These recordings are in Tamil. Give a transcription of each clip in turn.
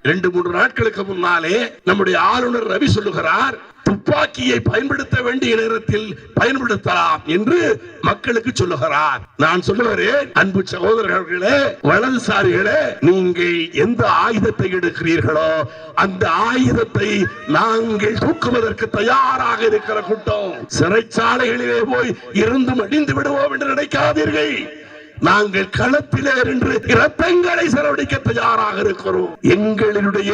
2-3 நாட்களுக்கு முன்னாலே நம்முடைய ஆளுநர் ரவி சொல்லுகிறார், துப்பாக்கியை பயன்படுத்த வேண்டிய நேரத்தில் பயன்படுத்தலாம் என்று மக்களுக்கு சொல்லுகிறார். நான் சொல்லுகிறேன், அன்பு சகோதரர்களே, வலதுசாரிகளே, நீங்கள் எந்த ஆயுதத்தை எடுக்கிறீர்களோ அந்த ஆயுதத்தை நாங்கள் தூக்குவதற்கு தயாராக இருக்கிற கூட்டம். சிறைச்சாலைகளிலே போய் இருந்து மடிந்து விடுவோம் என்று நினைக்காதீர்கள். நாங்கள் களத்திலே நின்று இரத்தங்களை செலவழிக்க தயாராக இருக்கிறோம். எங்களுடைய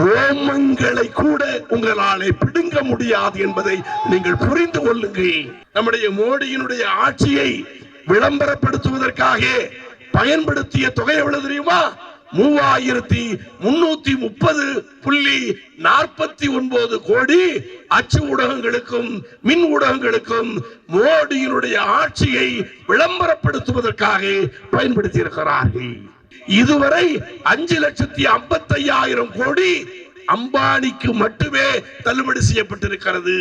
ரோமங்களை கூட உங்களாலே பிடுங்க முடியாது என்பதை நீங்கள் புரிந்து கொள்ளுங்கள். நம்முடைய மோடியினுடைய ஆட்சியை விளம்பரப்படுத்துவதற்காக பயன்படுத்திய தொகை எவ்வளவு தெரியுமா? 3330.49 கோடி அச்சு ஊடகங்களுக்கும் மின் ஊடகங்களுக்கும் மோடியினுடைய ஆட்சியை விளம்பரப்படுத்துவதற்காக பயன்படுத்தி இருக்கிறார்கள். இதுவரை 5,55,000 கோடி அம்பானிக்கு மட்டுமே தள்ளுபடி செய்யப்பட்டிருக்கிறது.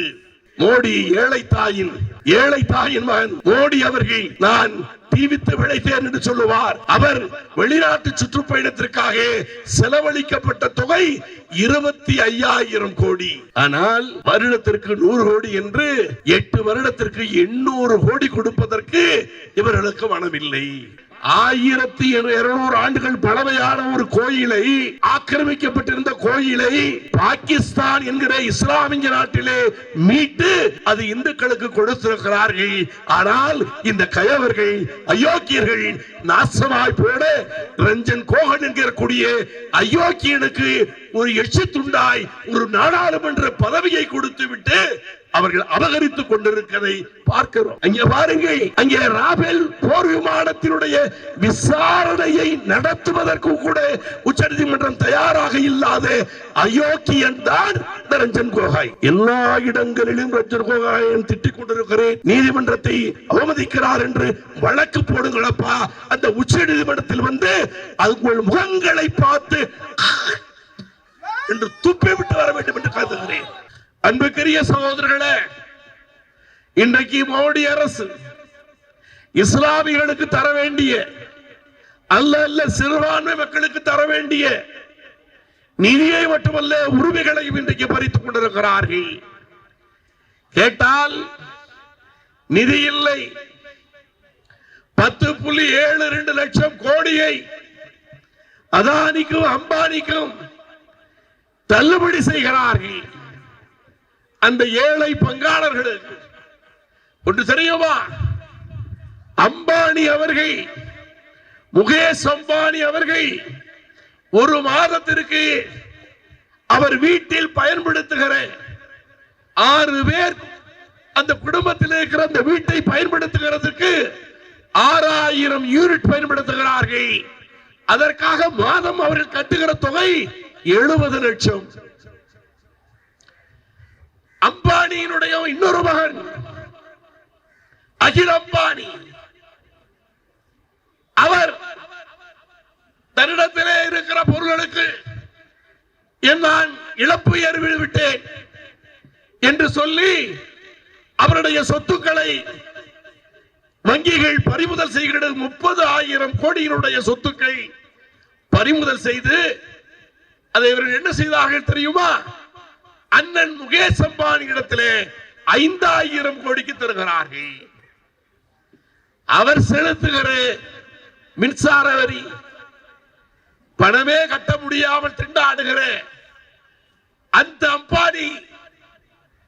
மோடி ஏழை தாயின் மகன் மோடி அவர்கள் நான் தீவித்து விளைத்தேன் என்று சொல்லுவார். அவர் வெளிநாட்டு சுற்றுப்பயணத்திற்காக செலவழிக்கப்பட்ட தொகை 25,000 கோடி. ஆனால் வருடத்திற்கு 100 கோடி என்று 8 வருடத்திற்கு 800 கோடி கொடுப்பதற்கு இவர்களுக்கு மனமில்லை. 1200 ஆண்டுகள் பழமையான ஒரு கோயிலை, ஆக்கிரமிக்கப்பட்டிருந்த கோயிலை பாகிஸ்தான் என்கிற இஸ்லாமிய நாட்டிலே மீட்டு அது இந்துக்களுக்கு கொடுத்திருக்கிறார்கள். ஆனால் இந்த கயவர்கள், அயோக்கியர்கள் நாசமாய் போட ரஞ்சன் கோகன் என்கிற கூடிய அயோக்கியனுக்கு ஒரு எச்சி துண்டாய் ஒரு நாடாளுமன்ற பதவியை கொடுத்து விட்டு அவர்கள் அபகரித்துக் கொண்டிருக்கிறதை பார்க்கிறோம். அங்கே பாருங்கள், அங்கே ராபேல் போர் விமானத்தினுடைய விசாரணையை நடத்துவதற்கு கூட உச்சநீதிமன்றம் தயாராக இல்லாத அயோக்கியன் தான் ரஞ்சன் கோகாய். எல்லா இடங்களிலும் ரஞ்சன் கோகாயை திட்டிக் கொண்டிருக்கிறேன், நீதிமன்றத்தை அவமதிக்கிறார் என்று வழக்கு போடுங்களப்பா. அந்த உச்ச நீதிமன்றத்தில் வந்து உங்கள் முகங்களை பார்த்து என்று துப்பி விட்டு வர வேண்டும் என்று கருதுகிறேன். அன்புக்குரிய சகோதரர்களே, இன்றைக்கு மோடி அரசு இஸ்லாமியர்களுக்கு தர வேண்டிய அல்ல சிறுபான்மை மக்களுக்கு தர வேண்டிய நிதியை மட்டுமல்ல உரிமைகளையும் இன்றைக்கு பறித்துக் கொண்டிருக்கிறார்கள். கேட்டால் நிதி இல்லை. 10.72 லட்சம் கோடியை அதானிக்கும் அம்பானிக்கும் தள்ளுபடி செய்கிறார்கள். அந்த ஏழை பங்காளர்களுக்கு ஒன்று தெரியுமா? அம்பானி அவர்கள், முகேஷ் அம்பானி அவர்கள் ஒரு மாதத்திற்கு அவர் வீட்டில் பயன்படுத்துகிற 6 பேர் அந்த குடும்பத்தில் இருக்கிற அந்த வீட்டை பயன்படுத்துகிறதுக்கு 6000 யூனிட் பயன்படுத்துகிறார்கள். அதற்காக மாதம் அவர்கள் கட்டுகிற தொகை 70 லட்சம். அம்பானியினுடைய இன்னொரு மகன் அகில் அம்பானி, அவர் தன்னிடத்திலே இருக்கிற பொருள்களுக்கு நான் இழப்பு ஏற்பட்டுவிட்டேன் என்று சொல்லி அவருடைய சொத்துக்களை வங்கிகள் பறிமுதல் செய்கிறது. 30,000 கோடியினுடைய சொத்துக்களை பறிமுதல் செய்து அதை இவர்கள் என்ன செய்தார்கள் தெரியுமா? அண்ணன் முகேஷ் அம்பானி இடத்திலே 5,000 கோடிக்கு தருகிறார்கள். அவர் செலுத்துகிற மின்சார வரி பணமே கட்ட முடியாமல் திண்டாடுகிற அந்த அம்பானி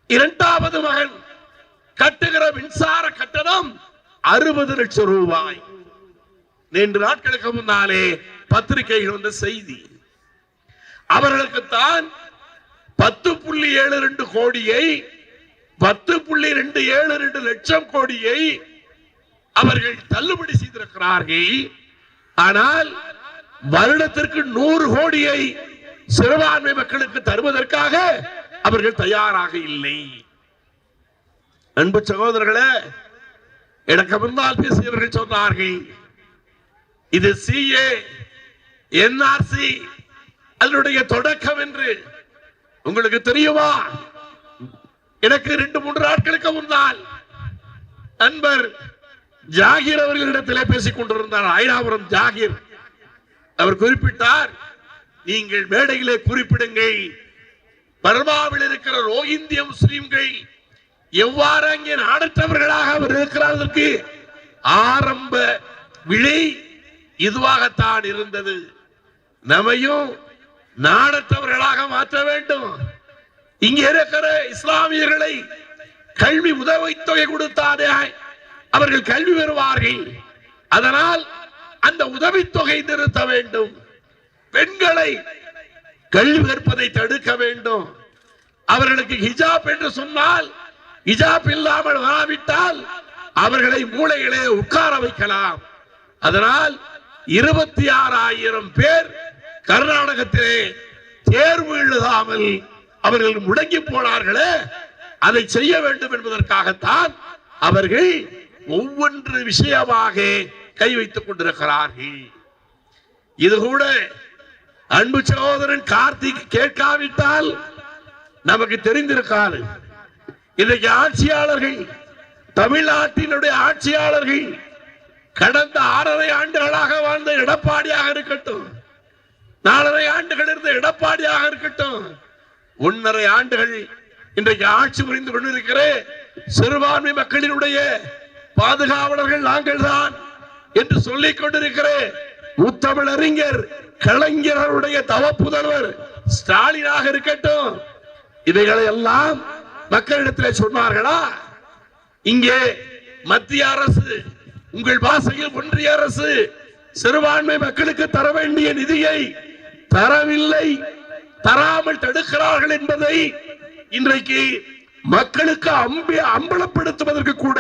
இரண்டாவது மகன் கட்டுகிற மின்சார கட்டணம் 60 லட்சம் ரூபாய். 2 நாட்களுக்கு முன்னாலே பத்திரிகைகள் வந்த செய்தி. அவர்களுக்கு தான் 10.72 கோடியை 10.272 லட்சம் கோடியை அவர்கள் தள்ளுபடி செய்திருக்கிறார்கள். ஆனால் வருடத்திற்கு 100 கோடியை சிறுபான்மை மக்களுக்கு தருவதற்காக அவர்கள் தயாராக இல்லை. அன்பு சகோதரர்களே, எனக்கு முன்னால் பேசியவர்கள் சொன்னார்கள், இது CA NRC அதனுடைய தொடக்கம் என்று. உங்களுக்கு தெரியுமா? எனக்கு 2-3 நாட்களுக்கு முன்னால் நண்பர் ஜாகிர் அவர்களிடத்திலே பேசிக் கொண்டிருந்தார். ஐராபுரம் ஜாகிர் அவர் குறிப்பிட்டார், நீங்கள் மேடையிலே குறிப்பிடுங்கள். பர்மாவில் இருக்கிற ரோஹிந்திய முஸ்லிம்கள் எவ்வாறு அங்கே நாடற்றவர்களாக அவர் இருக்கிறார்களுக்கு ஆரம்ப விழி இதுவாகத்தான் இருந்தது. நம்மையும் நாடற்றவர்களாக மாற்ற வேண்டும். இங்கே இருக்கிற இஸ்லாமியர்களை கல்வி உதவித்தொகை கொடுத்தாதே அவர்கள் கல்வி பெறுவார்கள். அதனால் அந்த உதவித்தொகை நிறுத்த வேண்டும். பெண்களை கல்வி கற்பதை தடுக்க வேண்டும். அவர்களுக்கு ஹிஜாப் என்று சொன்னால் ஹிஜாப் இல்லாமல் வராவிட்டால் அவர்களை மூளையிலே உட்கார வைக்கலாம். அதனால் 26,000 பேர் கர்நாடகத்திலே தேர்வு எழுதாமல் அவர்கள் முடங்கி போனார்களே, அதை செய்ய வேண்டும் என்பதற்காகத்தான் அவர்கள் ஒவ்வொன்று விஷயமாக கை வைத்துக் கொண்டிருக்கிறார்கள். இது கூட அன்பு சகோதரன் கார்த்திக் கேட்காவிட்டால் நமக்கு தெரிந்திருக்காது. இன்றைக்கு ஆட்சியாளர்கள், தமிழ்நாட்டினுடைய ஆட்சியாளர்கள் கடந்த 6.5 ஆண்டுகளாக வாழ்ந்த எடப்பாடியாக இருக்கட்டும், 4.5 ஆண்டுகள் இருந்த எடப்பாடியாக இருக்கட்டும், 1.5 ஆண்டுகள் இன்றைக்கு ஆட்சி புரிந்து கொண்டிருக்கிற சிறுபான்மை மக்களினுடைய பாதுகாவலர்கள் நாங்கள் தான் என்று சொல்லிக் கொண்டிருக்கிற முத்தமிழறிஞர் கலைஞருடைய தவப்புதல்வர் ஸ்டாலினாக இருக்கட்டும், இவைகளை எல்லாம் மக்களிடத்தில் சொன்னார்களா? இங்கே மத்திய அரசு, உங்கள் பாசையில் ஒன்றிய அரசு சிறுபான்மை மக்களுக்கு தர வேண்டிய நிதியை தரவில்லை, தராமல் தடுக்கிறார்கள் என்பதை இன்றைக்கு மக்களுக்கு அம்பலப்படுத்துவதற்கு கூட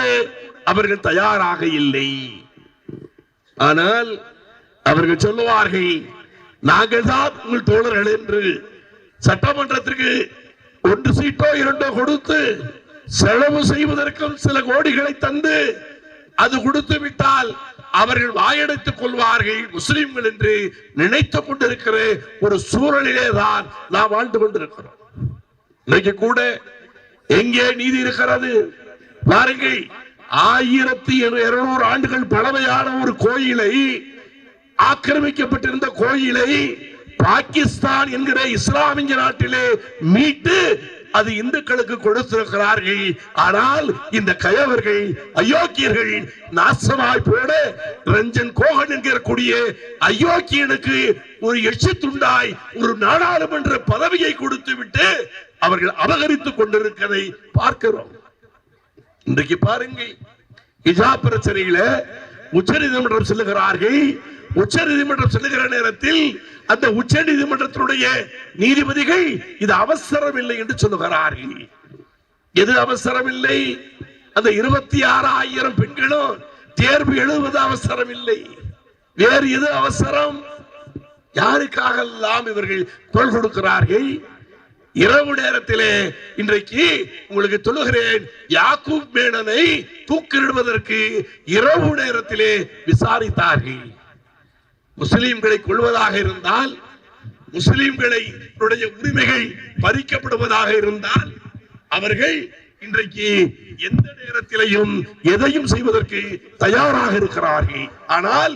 அவர்கள் தயாராக இல்லை. ஆனால் அவர்கள் சொல்லுவார்கள், நாங்கள் தான் உங்கள் தோழர்கள் என்று. சட்டமன்றத்திற்கு 1 சீட்டோ 2 கொடுத்து செலவு செய்வதற்கும் சில கோடிகளை தந்து அது கொடுத்து விட்டால் அவர்கள் வாயடைத்துக் கொள்வார்கள் முஸ்லிம்கள் என்று நினைத்துக் கொண்டிருக்கிற ஒரு சூழலிலே தான் நாம் வாழ்ந்து கொண்டிருக்கிறோம். இன்னைக்கு கூட எங்கே நீதி இருக்கிறது பாருங்கள். 1200 ஆண்டுகள் பழமையான ஒரு கோயிலை, ஆக்கிரமிக்கப்பட்டிருந்த கோயிலை பாகிஸ்தான் என்கிற இஸ்லாமிய நாட்டிலே மீட்டு அது இந்துக்களுக்கு கொடுத்திருக்கிறார்கள். ஆனால் இந்த கயவர்கள், அயோக்கியர்கள் நாசமாய் போட ரஞ்சன் கோகன் என்கிற கூடிய அயோக்கியனுக்கு ஒரு எச்சு துண்டாய் ஒரு நாடாளுமன்ற பதவியை கொடுத்து விட்டு அவர்கள் அபகரித்துக் கொண்டிருக்கிறதை பார்க்கிறோம். இன்றைக்கு பாருங்கள், ஹிஜாப் பிரச்சனையில உச்சநீதிமன்றம் செல்லுகிறார்கள். உச்சநீதிமன்றம் செல்லுகிற நேரத்தில் அந்த உச்ச நீதிமன்றத்தினுடைய நீதிபதிகள் இது அவசரம் இல்லை என்று சொல்லுகிறார்கள். எது அவசரம் இல்லை? அந்த 26,000 பெண்களும் தேர்வு எழுதுவது அவசரம் இல்லை. வேறு எது அவசரம்? யாருக்காக எல்லாம் இவர்கள் குரல் கொடுக்கிறார்கள்? இரவு நேரத்திலே இன்றைக்கு உங்களுக்கு சொல்லுகிறேன், யாக்கூப் மேனனை தூக்கிலிடுவதற்கு இரவு நேரத்திலே விசாரித்தார்கள். முஸ்லிம்களை கொள்வதாக இருந்தால், முஸ்லிம்களை உரிமைகள் பறிக்கப்படுவதாக இருந்தால் அவர்கள் இன்றைக்கு எந்த நேரத்திலையும் எதையும் செய்வதற்கு தயாராக இருக்கிறார்கள். ஆனால்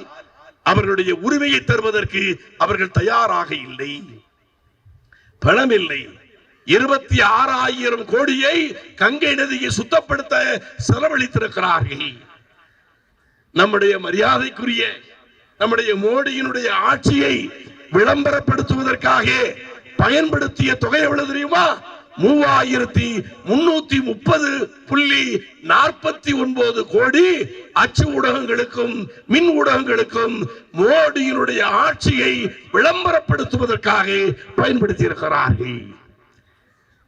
அவர்களுடைய உரிமையை தருவதற்கு அவர்கள் தயாராக இல்லை. பணம் இல்லை. 26,000 கோடியை கங்கை நதியை சுத்தப்படுத்த செலவழித்திருக்கிறார்கள். நம்முடைய மரியாதைக்குரிய நம்முடைய மோடியினுடைய ஆட்சியை விளம்பரப்படுத்துவதற்காக பயன்படுத்திய தொகை எவ்வளவு தெரியுமா? 3,330.49 கோடி அச்சு ஊடகங்களுக்கும் மின் ஊடகங்களுக்கும் மோடியினுடைய ஆட்சியை விளம்பரப்படுத்துவதற்காக பயன்படுத்தி இருக்கிறார்கள்.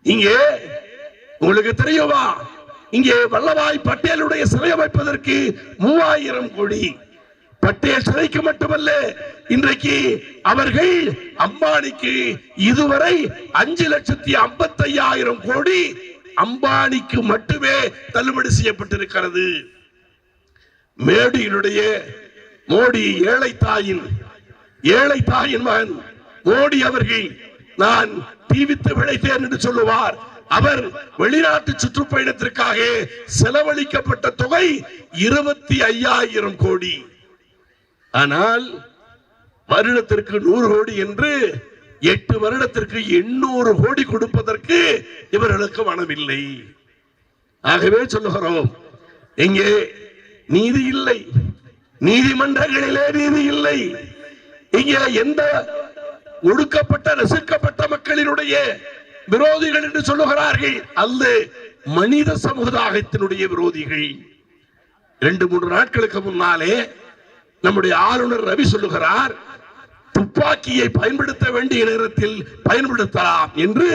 இங்கே உங்களுக்கு தெரியுமா, இங்கே வல்லபாய் பட்டேலுடைய சிலை அமைப்பதற்கு 3,000 கோடி. பட்டேல் சிலைக்கு மட்டுமல்ல, இன்றைக்கு அவர்கள் அம்பானிக்கு இதுவரை 5,55,000 கோடி அம்பானிக்கு மட்டுமே தள்ளுபடி செய்யப்பட்டிருக்கிறது. மோடியினுடைய மோடி ஏழை தாயின் மகன் மோடி அவர்கள் நான் தீவித்து விளைத்தேன் என்று சொல்லுவார். அவர் வெளிநாட்டு சுற்றுப்பயணத்திற்காக செலவழிக்கப்பட்ட தொகை 25,000 கோடி. ஆனால் வருடத்திற்கு 100 கோடி என்று 8 வருடத்திற்கு 800 கோடி கொடுப்பதற்கு இவர்களுக்கு மனமில்லை. ஆகவே சொல்லுகிறோம், இங்கே நீதி இல்லை, நீதிமன்றங்களிலே நீதி இல்லை. இங்கே எந்த ஒடுக்கப்பட்ட நசுக்கப்பட்ட மக்களினுடைய விரோதிகள் என்று சொல்லுகிறார்கள் அல்ல, மனித சமுதாயத்தினுடைய விரோதிகள். 2-3 நாட்களுக்கு முன்னாலே நம்முடைய ஆளுநர் ரவி சொல்லுகிறார், துப்பாக்கியை பயன்படுத்த வேண்டிய நேரத்தில் பயன்படுத்தலாம் என்று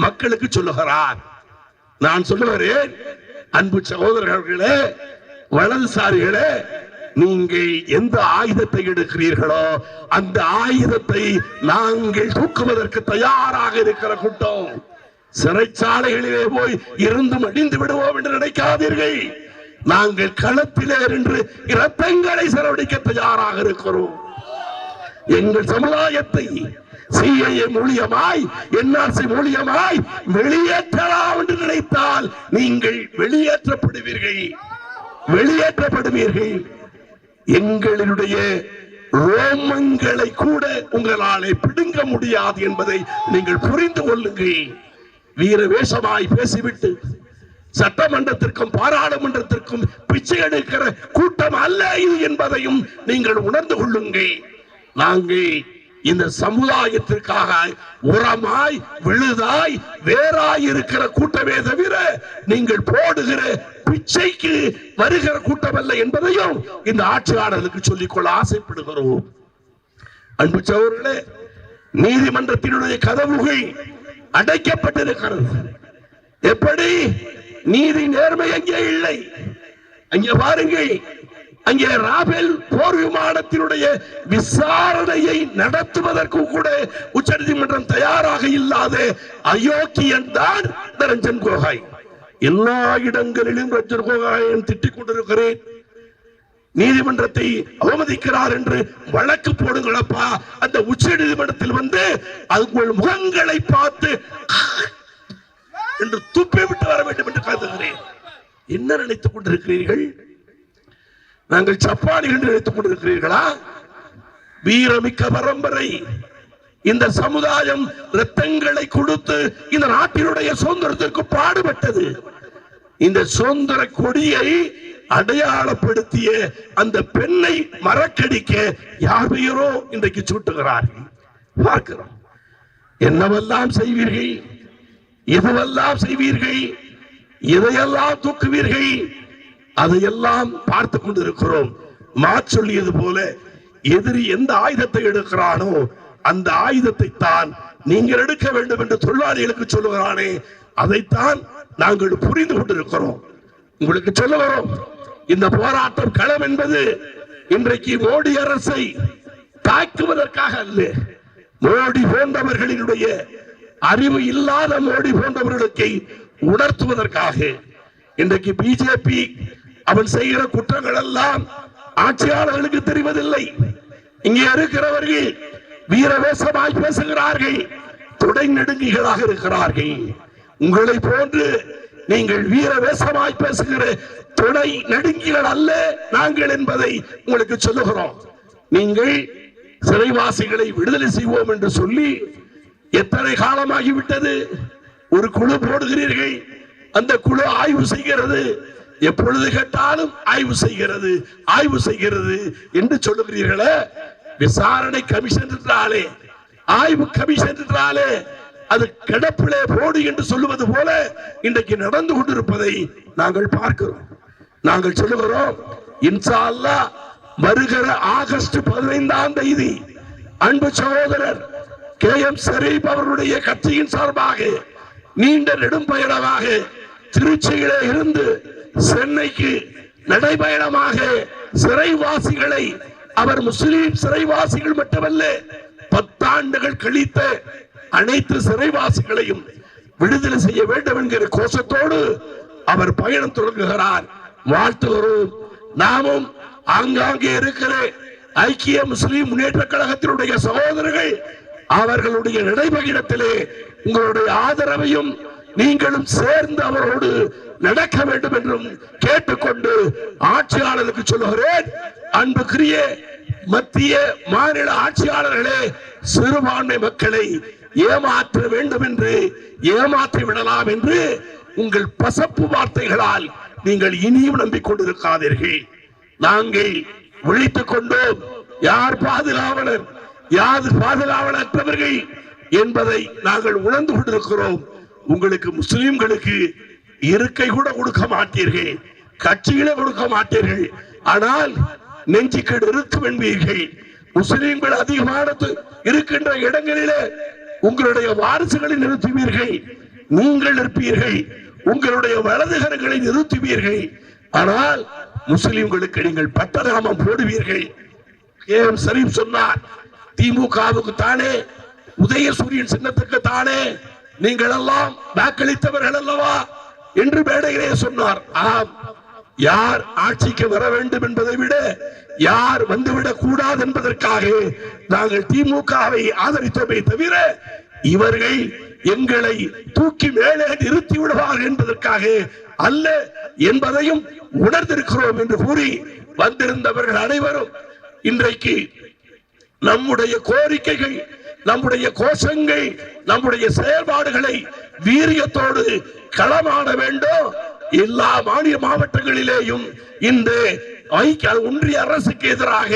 மக்களுக்கு சொல்லுகிறார். நான் சொல்லுகிறேன், அன்பு சகோதரர்களே, வலதுசாரிகளே, நீங்கள் எந்த ஆயுதத்தை எடுக்கிறீர்களோ அந்த ஆயுதத்தை நாங்கள் தூக்குவதற்கு தயாராக இருக்கிற கூட்டம். சிறைச்சாலைகளிலே போய் இருந்து மடிந்து விடுவோம் என்று நினைக்காதீர்கள். நாங்கள் களத்திலே நின்று இரத்தங்களை செலவழிக்க தயாராக இருக்கிறோம். எங்கள் சமுதாயத்தை சிஏஏ மூலியமாய், என்ஆர்சி மூலியமாய் வெளியேற்றலாம் என்று நினைத்தால் நீங்கள் வெளியேற்றப்படுவீர்கள். எங்களுடைய ரோமங்களை கூட உங்களாலே பிடுங்க முடியாது என்பதை நீங்கள் புரிந்து கொள்ளுங்கள். வீர வேஷமாய் பேசிவிட்டு சட்டமன்றத்திற்கும் பாராளுமன்றத்திற்கும் பிச்சை எடுக்கிற கூட்டம் அல்ல இது என்பதையும் நீங்கள் உணர்ந்து கொள்ளுங்கள். நாங்கள் இந்த சமுதாயத்திற்காக உரமாய் விழுதாய் வேறாய் இருக்கிற கூட்டமே தவிர நீங்கள் போடுகிற பிச்சைக்கு வருகிற கூட்டம் அல்ல என்பதையும் இந்த ஆட்சியாளர்களுக்கு சொல்லிக்கொள்ள ஆசைப்படுகிறோம். அன்பு சகோதரர்களே, நீதிமன்றத்தினுடைய கதவுகள் அடைக்கப்பட்டிருக்கிறது. எப்படி? நீதி நேர்மை அங்கே இல்லை. அங்கே பாருங்கள், அங்கே ராபேல் போர் விமானத்தினுடைய விசாரணையை நடத்துவதற்கு கூட உச்சநீதிமன்றம் தயாராக இல்லாத அயோக்கியன் தான் ரஞ்சன் கோகாய். எல்லா இடங்களிலும் ரஞ்சன் கோகாயை திட்டிக் கொண்டிருக்கிறேன். நீதிமன்றத்தை அவமதிக்கிறார் என்று வழக்கு போடுங்களப்பா. அந்த உச்ச நீதிமன்றத்தில் வந்து உங்கள் முகங்களை பார்த்து என்று துப்பி விட்டு வர வேண்டும் என்று கருதுகிறேன். என்ன நினைத்துக் கொண்டிருக்கிறீர்கள்? நாங்கள் சப்பானி என்று நினைத்துக் கொண்டிருக்கிறீர்களா? வீரமிக்க பரம்பரை. இந்த சமுதாயம் இரத்தங்களை கொடுத்து இந்த நாட்டினுடைய சுதந்திரத்திற்கு பாடுபட்டது. இந்த சுதந்திர கொடியை அடையாளப்படுத்திய அந்த பெண்ணை மறக்கடிக்க யார் பெயரோ இன்றைக்கு சூட்டுகிறார்கள். பார்க்கிறோம். என்னவெல்லாம் செய்வீர்கள், எதுவெல்லாம் செய்வீர்கள், எதையெல்லாம் தூக்குவீர்கள், அதையெல்லாம் பார்த்து கொண்டிருக்கிறோம். சொல்லியது போல எதிரி எந்த ஆயுதத்தை எடுக்கிறானோ அந்த ஆயுதத்தை தான் நீங்கள் எடுக்க வேண்டும் என்று தொழிலாளிகளுக்கு சொல்லுகிறானே, அதைத்தான் நாங்கள் புரிந்து கொண்டிருக்கிறோம். உங்களுக்கு சொல்லுகிறோம், இந்த போராட்டம் களம் என்பது இன்றைக்கு மோடி அரசை தாக்குவதற்காக அல்ல. மோடி போன்றவர்களினுடைய அறிவு இல்லாத மோடி போன்றவர்களுக்கு உணர்த்துவதற்காக. இன்றைக்கு பிஜேபி அவன் செய்கிற குற்றங்கள் எல்லாம் ஆட்சியாளர்களுக்கு தெரிவதில்லை. இங்கே இருக்கிறவர்கள் வீரவேசமாய் பேசுகிறார்கள், தொடை நெடுங்கிகளாக இருக்கிறார்கள். உங்களை போன்று நீங்கள் வீரவேசமாய் பேசுகிற தொடை நடுங்கிகள் அல்ல நாங்கள் என்பதை உங்களுக்கு சொல்லுகிறோம். நீங்கள் சிறைவாசிகளை விடுதலை செய்வோம் என்று சொல்லி எத்தனை காலமாகிவிட்டது? ஒரு குழு போடுகிறீர்கள், அந்த குழு ஆய்வு செய்கிறது. எப்பொழுது கேட்டாலும் ஆய்வு செய்கிறது என்று சொல்லுகிறீர்களே. விசாரணை கமிஷன் என்றாலே, ஆய்வு கமிஷன் என்றாலே அது கிடப்பிலே போடு என்று சொல்லுவது போல இன்றைக்கு நடந்து கொண்டிருப்பதை நாங்கள் பார்க்கிறோம். நாங்கள் சொல்லுகிறோம், இன்ஷா அல்லாஹ் வருகிற ஆகஸ்ட் 15ஆம் தேதி அன்பு சகோதரர் KM ஷரீப் அவர்களுடைய கட்சியின் சார்பாக நீண்ட நெடும் பயணமாக திருச்சியிலே இருந்து சென்னைக்கு நடைபயணமாக சிறைவாசிகளை, அவர் முஸ்லிம் சிறைவாசிகள் மட்டுமல்ல, 10 ஆண்டுகள் கழித்த அனைத்து சிறைவாசிகளையும் விடுதலை செய்ய வேண்டும் என்கிற கோஷத்தோடு அவர் பயணம் தொடங்குகிறார். வாழ்த்துகிறோம். நாமும் ஆங்காங்கே இருக்கிற ஐக்கிய முஸ்லிம் முன்னேற்ற கழகத்தினுடைய சகோதரர்கள் அவர்களுடைய நடைபயணத்திலே உங்களுடைய ஆதரவையும் நீங்களும் சேர்ந்து அவரோடு நடக்க வேண்டும் என்றும் கேட்டுக்கொண்டு ஆட்சியாளருக்கு சொல்லுகிறேன், அன்புக்குரிய மத்திய மாநில ஆட்சியாளர்களே, சிறுபான்மை மக்களை ஏமாற்ற வேண்டும் என்று ஏமாற்றி விடலாம் என்று உங்கள் பசப்பு வார்த்தைகளால் நீங்கள் இனியும் நம்பிக்கொண்டிருக்காதீர்கள். நாங்கள் விழித்துக் கொண்டோம். யார் பாதுகாவலர், யார் பாதுகாவலற்றவர்கள் என்பதை நாங்கள் உணர்ந்து கொண்டிருக்கிறோம். உங்களுக்கு முஸ்லிம்களுக்கு இருக்கை கூட கொடுக்க மாட்டீர்கள், கட்சிகளை கொடுக்க மாட்டீர்கள். ஆனால் நெஞ்சுக்கேடு இருக்கும் என்பீர்கள். முஸ்லிம்கள் அதிகமான இருக்கின்ற இடங்களிலே உங்களுடைய வாரிசுகளை நிறுத்துவீர்கள், நீங்கள் நிற்பீர்கள், உங்களுடைய வலதுகரங்களை நிறுத்துவீர்கள். ஆனால் முஸ்லிம்களுக்கு நீங்கள் பட்டநாமம் போடுவீர்கள். KM ஷரீப் சொன்னார், திமுகவுக்கு தானே, உதயசூரியன் சின்னத்துக்கு தானே நீங்கள் எல்லாம் வாக்களித்தவர்கள் அல்லவா என்று மேடையிலே சொன்னார். ஆம், யார் ஆட்சிக்கு வர வேண்டும் என்பதை விட யார் வந்துவிடக் கூடாது என்பதற்காக நாங்கள் திமுகவை ஆதரித்தோமே தவிர இவர்கள் எங்களை தூக்கி மேலே நிறுத்தி விடுவார்கள் என்பதற்காக அல்ல என்பதையும் உணர்ந்திருக்கிறோம் என்று கூறி வந்திருந்தவர்கள் அனைவரும் இன்றைக்கு நம்முடைய கோரிக்கைகள், நம்முடைய கோஷங்கள், நம்முடைய செயல்பாடுகளை வீரியத்தோடு களமாட வேண்டும். எல்லா மாநில மாவட்டங்களிலேயும் இந்த ஒன்றிய அரசுக்கு எதிராக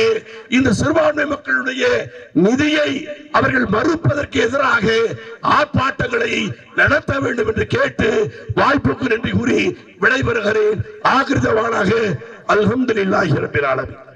இந்த சிறுபான்மை மக்களுடைய நிதியை அவர்கள் மறுப்பதற்கு எதிராக ஆர்ப்பாட்டங்களை நடத்த வேண்டும் என்று கேட்டு வாய்ப்புக்கு நன்றி கூறி விடைபெறுகிறேன். ஆகிருதவானாக. அல்ஹம்துலில்லாஹி ரப்பில் ஆலமீன்.